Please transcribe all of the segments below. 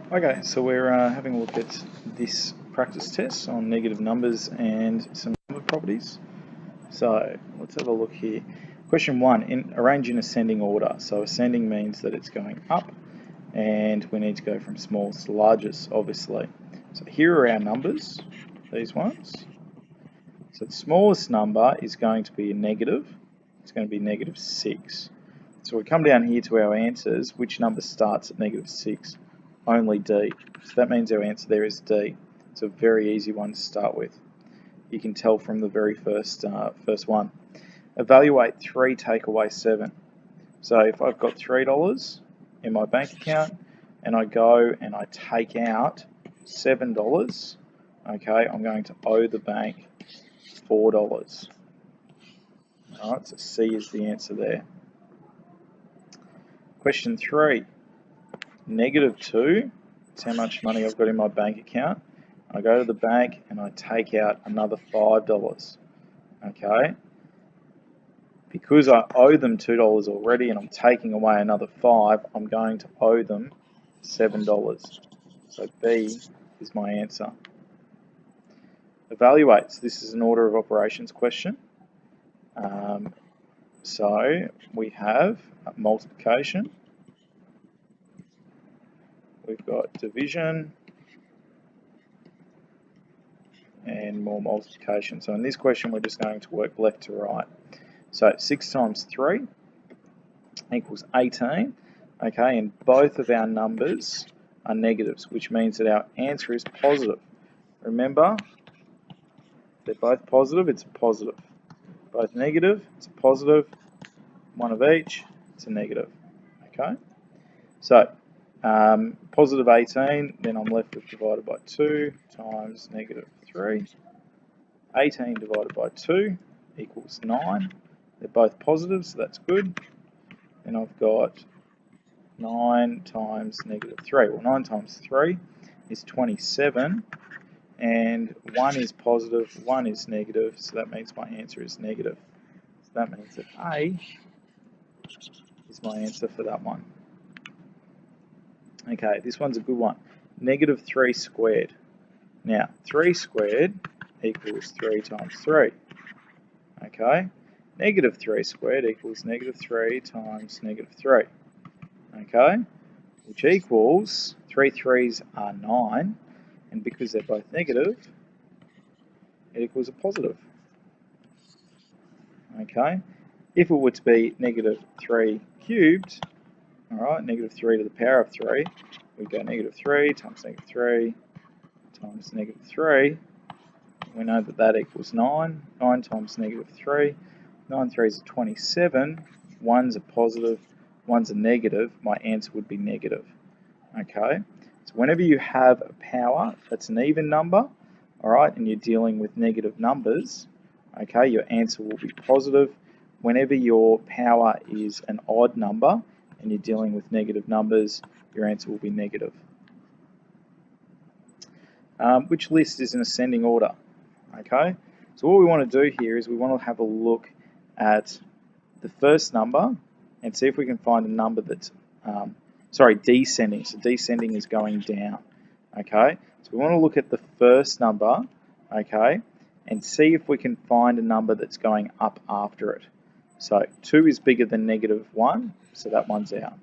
Okay, so we're having a look at this practice test on negative numbers and some number properties. So let's have a look here. Question 1, arrange in ascending order. So ascending means that it's going up, and we need to go from smallest to largest, obviously. So here are our numbers, these ones. So the smallest number is going to be a negative. It's going to be negative 6. So we come down here to our answers. Which number starts at negative 6? Only D. So that means our answer there is D. It's a very easy one to start with. You can tell from the very first one. Evaluate 3, take away 7. So if I've got $3 in my bank account and I go and I take out $7, okay, I'm going to owe the bank $4. Alright, so C is the answer there. Question 3, negative 2, that's how much money I've got in my bank account. I go to the bank and I take out another $5, okay? Because I owe them $2 already and I'm taking away another 5, I'm going to owe them $7. So B is my answer. Evaluates, this is an order of operations question. So we have multiplication, we've got division, and more multiplication. So in this question, we're just going to work left to right. So 6 times 3 equals 18. Okay, and both of our numbers are negatives, which means that our answer is positive. Remember, they're both positive, it's a positive. Both negative, it's a positive. One of each, it's a negative. Okay, so positive 18, then I'm left with divided by 2 times negative 3. 18 divided by 2 equals 9. They're both positive, so that's good. Then I've got 9 times negative 3. Well, 9 times 3 is 27, and 1 is positive, 1 is negative, so that means my answer is negative. So that means that A is my answer for that one. Okay, this one's a good one. Negative 3 squared. Now, 3 squared equals 3 times 3. Okay, negative 3 squared equals negative 3 times negative 3. Okay, which equals 3 3s are 9, and because they're both negative, it equals a positive. Okay, if it were to be negative 3 cubed, alright, negative 3 to the power of 3, we go negative 3 times negative 3 times negative 3. We know that that equals 9. 9 times negative 3. 9 3s are 27. 1's a positive, 1's a negative. My answer would be negative. Okay, so whenever you have a power that's an even number, alright, and you're dealing with negative numbers, okay, your answer will be positive. Whenever your power is an odd number and you're dealing with negative numbers, your answer will be negative. Which list is in ascending order? Okay, so what we want to do here is we want to have a look at the first number and see if we can find a number that's, descending. So descending is going down. Okay, so we want to look at the first number, okay, and see if we can find a number that's going up after it. So 2 is bigger than negative 1, so that one's out.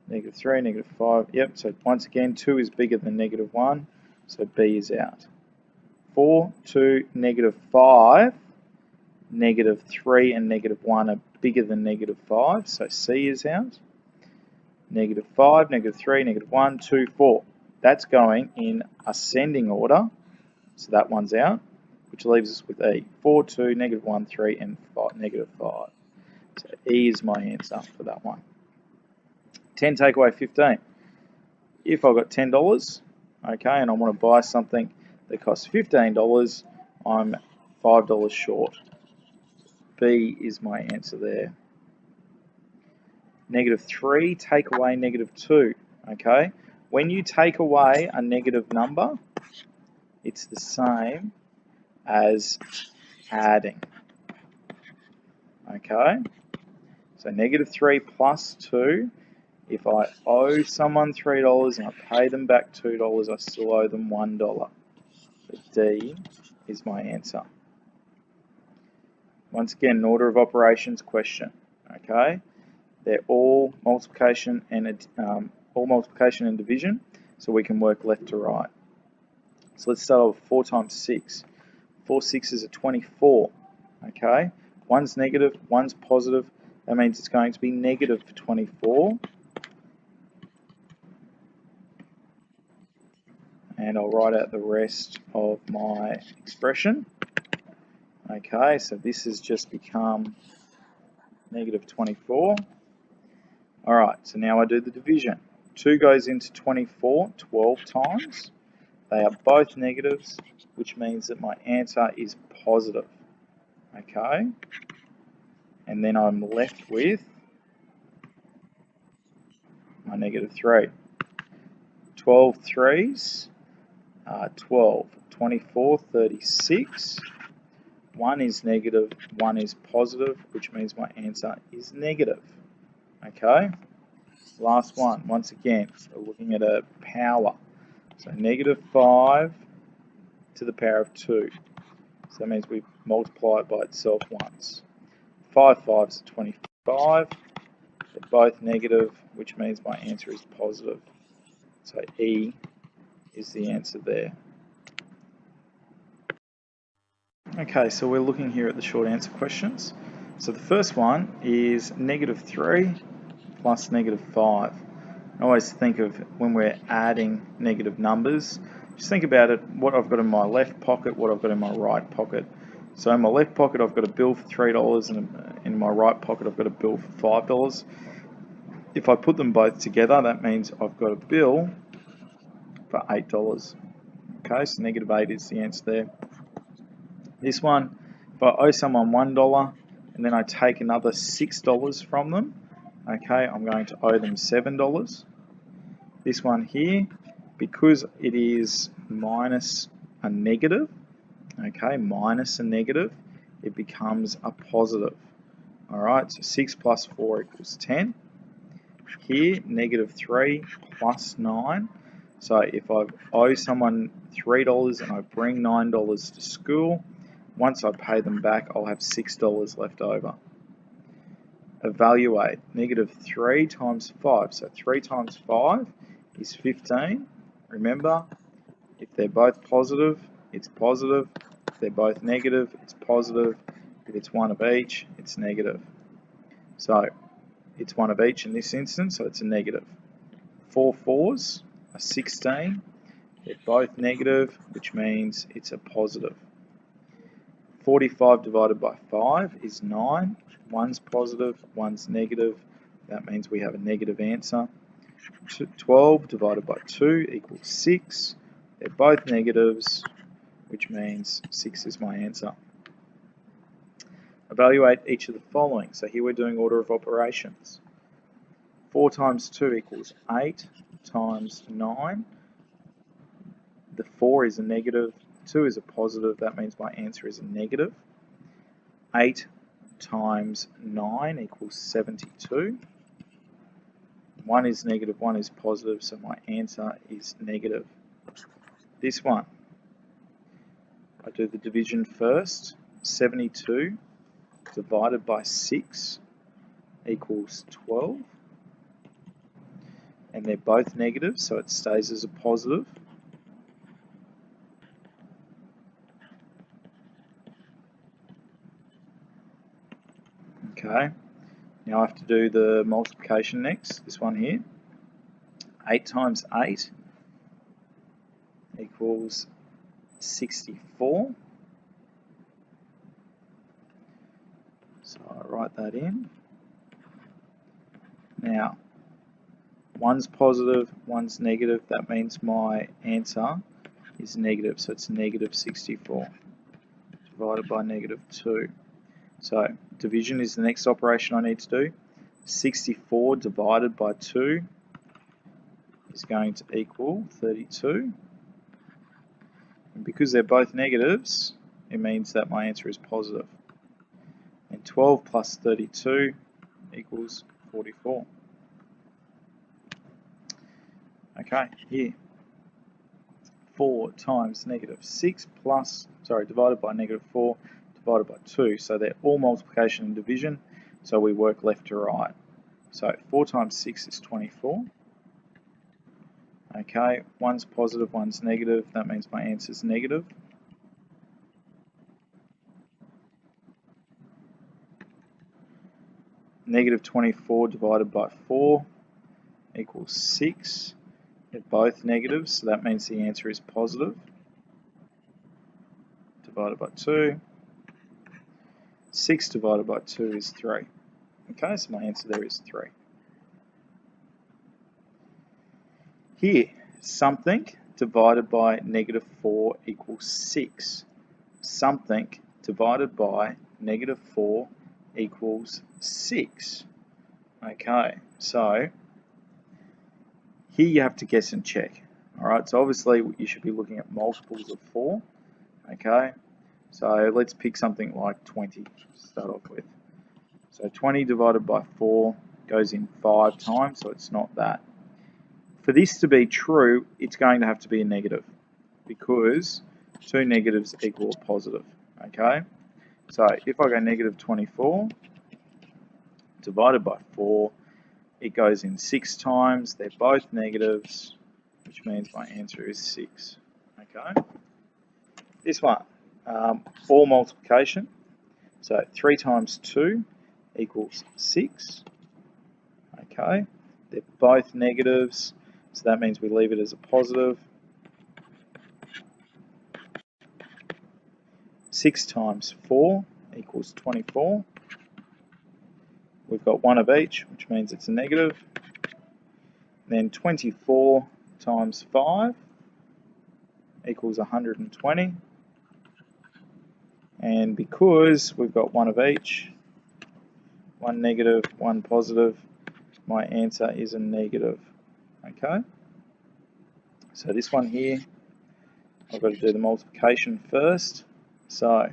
Negative 3, negative 5, yep, so once again 2 is bigger than negative 1, so B is out. 4, 2, negative 5, negative 3 and negative 1 are bigger than negative 5, so C is out. Negative 5, negative 3, negative 1, 2, 4. That's going in ascending order, so that one's out, which leaves us with E. 4, 2, negative 1, 3, and 5, negative 5. So E is my answer for that one. 10 take away 15. If I've got $10, okay, and I want to buy something that costs $15, I'm $5 short. B is my answer there. Negative 3 take away negative 2. Okay, when you take away a negative number, it's the same as adding. Okay, so negative 3 plus 2 If I owe someone $3 and I pay them back $2, I still owe them $1. So D is my answer. Once again, an order of operations question. Okay, they're all multiplication and division, so we can work left to right. So let's start off with 4 times 6. 4 6s are 24. Okay, one's negative, one's positive. That means it's going to be negative for 24. And I'll write out the rest of my expression. Okay, so this has just become negative 24. Alright, so now I do the division. 2 goes into 24 12 times. They are both negatives, which means that my answer is positive. Okay, and then I'm left with my negative 3. 12 threes are 12. 24, 36. 1 is negative, 1 is positive, which means my answer is negative. Okay, last one. Once again, we're looking at a power. So negative 5 to the power of 2. So that means we multiply it by itself once. 5 5s are 25. They're both negative, which means my answer is positive. So E is the answer there. Okay, so we're looking here at the short answer questions. So the first one is negative 3 plus negative 5. I always think of when we're adding negative numbers, just think about it, what I've got in my left pocket, what I've got in my right pocket. So in my left pocket I've got a bill for $3 and in my right pocket I've got a bill for $5. If I put them both together, that means I've got a bill for $8. Okay, so negative 8 is the answer there. This one, if I owe someone $1 and then I take another $6 from them, okay, I'm going to owe them $7. This one here, because it is minus a negative, okay, minus a negative, it becomes a positive. Alright, so 6 plus 4 equals 10. Here, negative 3 plus 9. So if I owe someone $3 and I bring $9 to school, once I pay them back, I'll have $6 left over. Evaluate. Negative 3 times 5. So 3 times 5 is 15. Remember, if they're both positive, it's positive. If they're both negative, it's positive. If it's one of each, it's negative. So it's one of each in this instance, so it's a negative. 4 4s are 16. They're both negative, which means it's a positive. 45 divided by 5 is 9. One's positive, one's negative. That means we have a negative answer. 12 divided by 2 equals 6. They're both negatives, which means 6 is my answer. Evaluate each of the following. So here we're doing order of operations. 4 times 2 equals 8 times 9. The 4 is a negative, 2 is a positive, that means my answer is a negative. 8 times 9 equals 72. 1 is negative, 1 is positive, so my answer is negative. This one, I do the division first. 72 divided by 6 equals 12. And they're both negative, so it stays as a positive. Okay, now I have to do the multiplication next, this one here. 8 times 8 equals 64. So I write that in. Now, one's positive, one's negative, that means my answer is negative, so it's negative 64 divided by negative 2. So division is the next operation I need to do. 64 divided by 2 is going to equal 32. And because they're both negatives, it means that my answer is positive. And 12 plus 32 equals 44. Okay, here. 4 times negative 6 divided by negative 4 divided by 2. So they're all multiplication and division, so we work left to right. So 4 times 6 is 24. Okay, one's positive, one's negative. That means my answer is negative. Negative 24 divided by 4 equals 6. They're both negatives, so that means the answer is positive. Divided by 2. 6 divided by 2 is 3. Okay, so my answer there is 3. Here, something divided by negative 4 equals 6. Something divided by negative 4 equals 6. Okay, so here you have to guess and check. Alright, so obviously you should be looking at multiples of 4. Okay, so let's pick something like 20 to start off with. So 20 divided by 4 goes in 5 times, so it's not that. For this to be true, it's going to have to be a negative, because 2 negatives equal a positive. Okay, so if I go negative 24 divided by 4, it goes in 6 times. They're both negatives, which means my answer is 6. Okay, this one, all multiplication. So 3 times 2 equals 6. Okay, they're both negatives, so that means we leave it as a positive. 6 times 4 equals 24. We've got one of each, which means it's a negative. Then 24 times 5 equals 120. And because we've got one of each, one negative, one positive, my answer is a negative. Okay, so this one here, I've got to do the multiplication first. So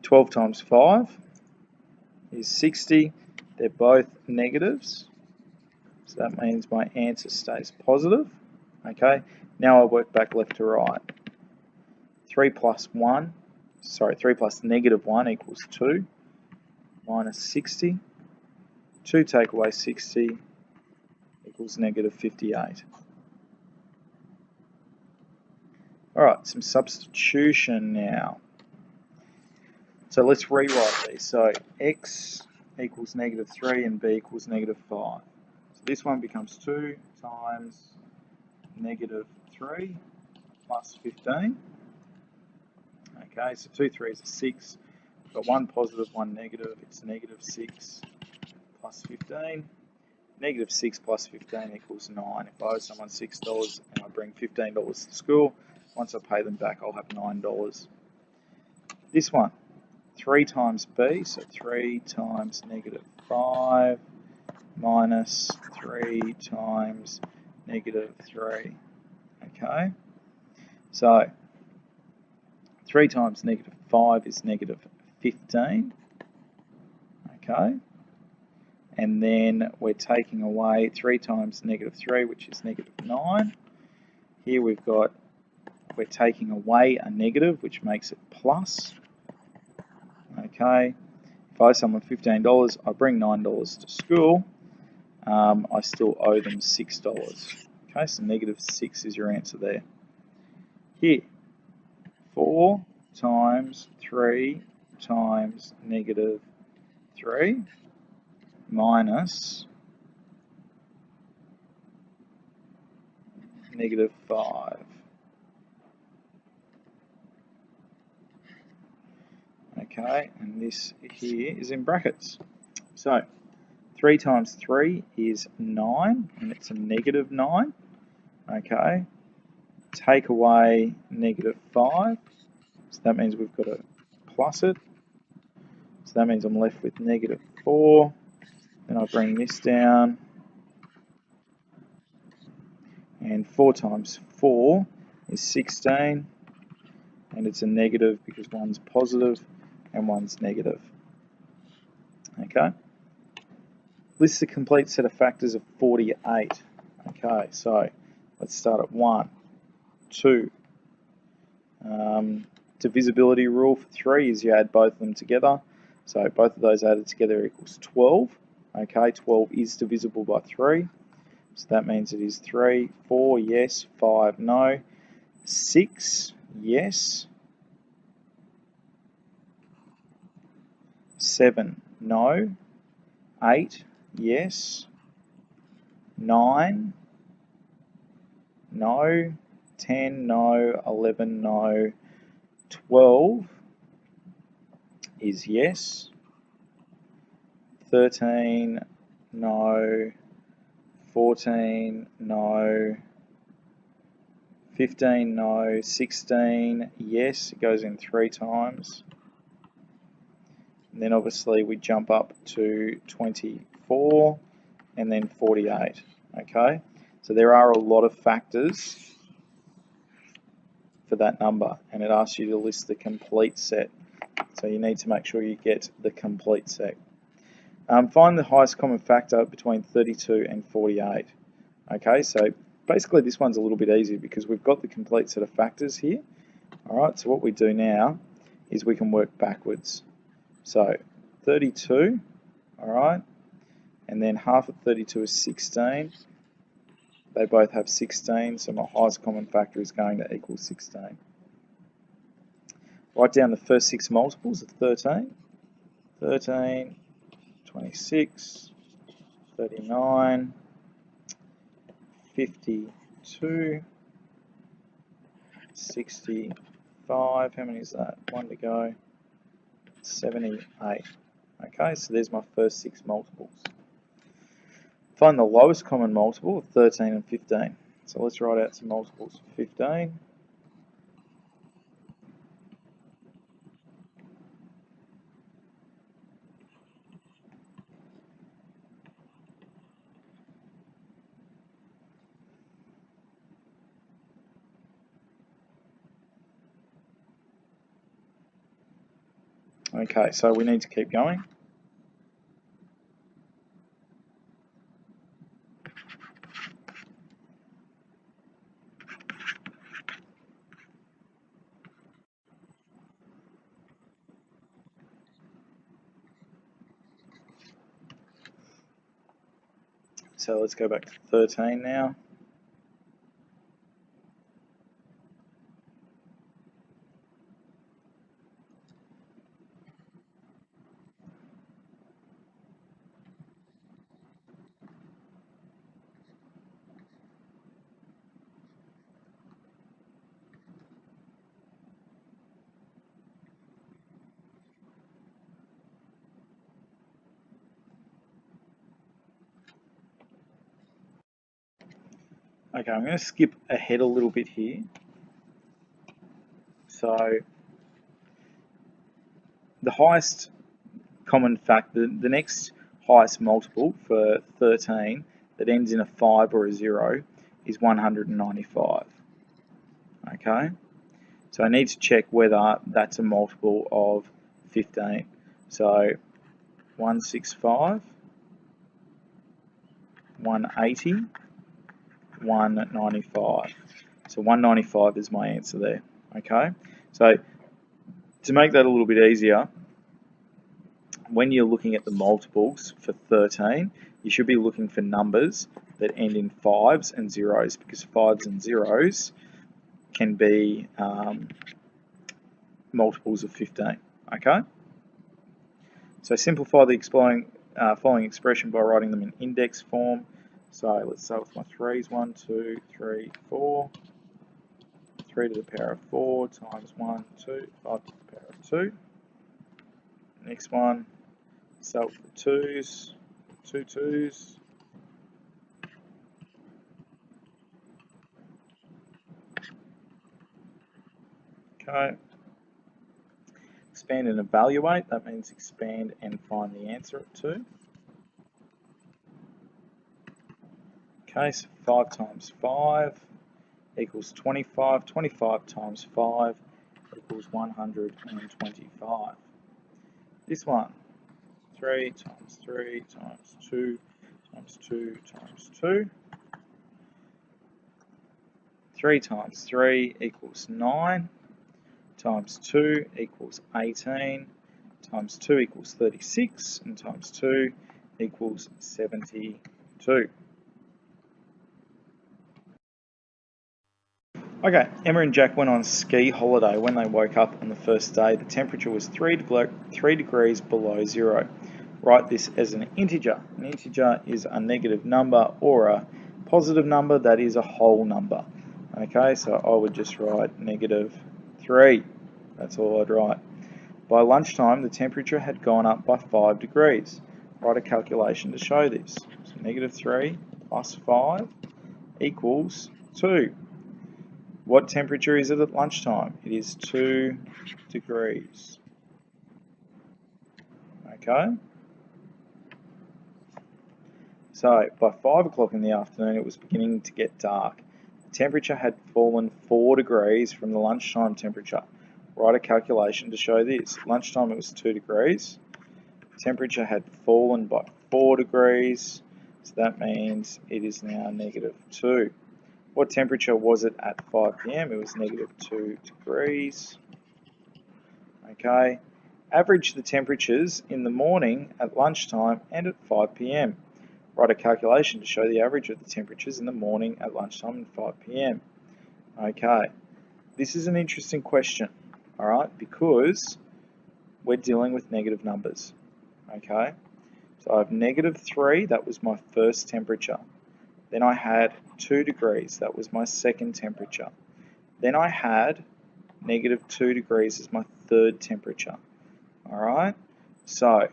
12 times 5 is 60. They're both negatives, so that means my answer stays positive. Okay, now I work back left to right. 3 plus negative 1 equals 2, minus 60. 2 take away 60 equals negative 58. Alright, some substitution now. So let's rewrite these. So x equals negative 3 and b equals negative 5. So this one becomes 2 times negative 3 plus 15. Okay, so 2 3s are 6. We've got one positive, one negative. It's negative 6 plus 15. Negative 6 plus 15 equals 9. If I owe someone $6 and I bring $15 to school, once I pay them back, I'll have $9. This one, 3 times b, so 3 times negative 5 minus 3 times negative 3. Okay, so 3 times negative 5 is negative 15. Okay, and then we're taking away 3 times negative 3, which is negative 9. Here we're taking away a negative, which makes it plus. Okay, if I owe someone $15, I bring $9 to school, I still owe them $6. Okay, so negative 6 is your answer there. Here, 4 times 3 times negative 3 minus negative 5. Okay, and this here is in brackets. So 3 times 3 is 9, and it's a negative 9. Okay, take away negative 5, so that means we've got to plus it. So that means I'm left with negative 4. Then I bring this down, and 4 times 4 is 16. and it's a negative because one's positive and one's negative. Okay. List the complete set of factors of 48. Okay, so let's start at 1, 2. Divisibility rule for 3 is you add both of them together. So both of those added together equals 12. Okay, 12 is divisible by 3. So that means it is 3, 4, yes, 5, no, 6, yes, 7, no, 8, yes, 9, no, 10, no, 11, no, 12 is yes, 13, no, 14, no, 15, no, 16, yes, it goes in 3 times. And then obviously we jump up to 24 and then 48. Okay, so there are a lot of factors for that number, and it asks you to list the complete set. So you need to make sure you get the complete set. Find the highest common factor between 32 and 48. Okay, so basically this one's a little bit easier because we've got the complete set of factors here. Alright, so what we do now is we can work backwards. So 32, alright, and then half of 32 is 16. They both have 16, so my highest common factor is going to equal 16. Write down the first 6 multiples of 13. 13, 26, 39, 52, 65, how many is that? 1 to go, 78. Okay, so there's my first 6 multiples. Find the lowest common multiple of 13 and 15. So let's write out some multiples for 15. Okay, so we need to keep going. So let's go back to 13 now. Okay, I'm going to skip ahead a little bit here. So the highest common factor, the next highest multiple for 13 that ends in a 5 or a 0 is 195. Okay, so I need to check whether that's a multiple of 15. So 165, 180, 195. So 195 is my answer there. Okay, so to make that a little bit easier, when you're looking at the multiples for 13, you should be looking for numbers that end in 5s and 0s, because 5s and 0s can be multiples of 15. Okay, so simplify the following expression by writing them in index form. So let's start with my 3's. 1, 2, 3, 4. 3 to the power of 4 times 1, 2, 5 to the power of 2. Next one, start with the 2's. 2 2's. Okay. Expand and evaluate, that means expand and find the answer at 2. Okay, so 5 times 5 equals 25. 25 times 5 equals 125. This one, 3 times 3 times 2 times 2 times 2. 3 times 3 equals 9, times 2 equals 18, times 2 equals 36, and times 2 equals 72. Okay, Emma and Jack went on a ski holiday. When they woke up on the first day, the temperature was 3 degrees below zero. Write this as an integer. An integer is a negative number or a positive number that is a whole number. Okay, so I would just write -3. That's all I'd write. By lunchtime, the temperature had gone up by 5 degrees. Write a calculation to show this. So -3 plus 5 equals 2. What temperature is it at lunchtime? It is 2 degrees. Okay? So, by 5 o'clock in the afternoon, it was beginning to get dark. The temperature had fallen 4 degrees from the lunchtime temperature. Write a calculation to show this. Lunchtime it was 2 degrees. Temperature had fallen by 4 degrees. So that means it is now -2. What temperature was it at 5 p.m? It was -2 degrees. Okay. Average the temperatures in the morning, at lunchtime, and at 5 p.m. Write a calculation to show the average of the temperatures in the morning, at lunchtime, and 5 p.m. Okay. This is an interesting question, all right, because we're dealing with negative numbers. Okay. So I have -3, that was my first temperature. Then I had 2 degrees, that was my second temperature. Then I had -2 degrees as my third temperature. Alright, so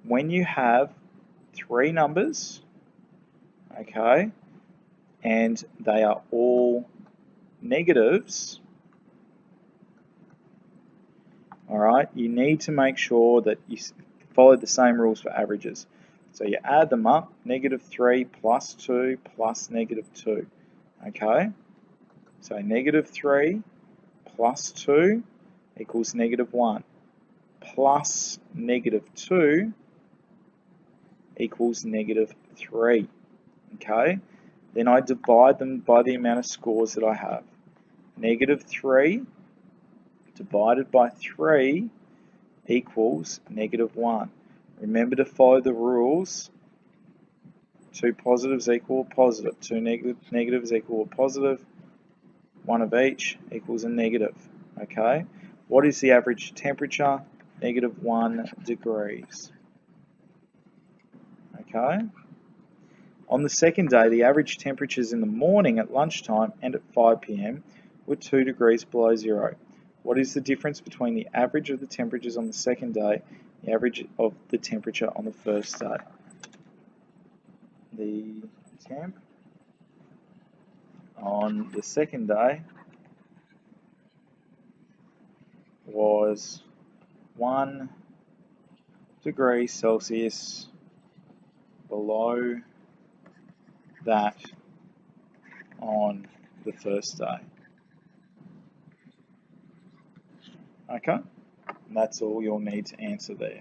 when you have 3 numbers, okay, and they are all negatives, alright, you need to make sure that you follow the same rules for averages. So you add them up, -3 plus 2 plus -2. Okay? So -3 plus 2 equals -1. Plus -2 equals -3. Okay? Then I divide them by the amount of scores that I have. -3 divided by 3 equals -1. Remember to follow the rules. 2 positives equal a positive. 2 negatives equal a positive. 1 of each equals a negative. Okay? What is the average temperature? -1 degrees. Okay? On the second day, the average temperatures in the morning, at lunchtime, and at 5 p.m. were 2 degrees below zero. What is the difference between the average of the temperatures on the second day and the average of the temperature on the first day? The temp on the second day was 1 degree Celsius below that on the first day. Okay, and that's all you'll need to answer there.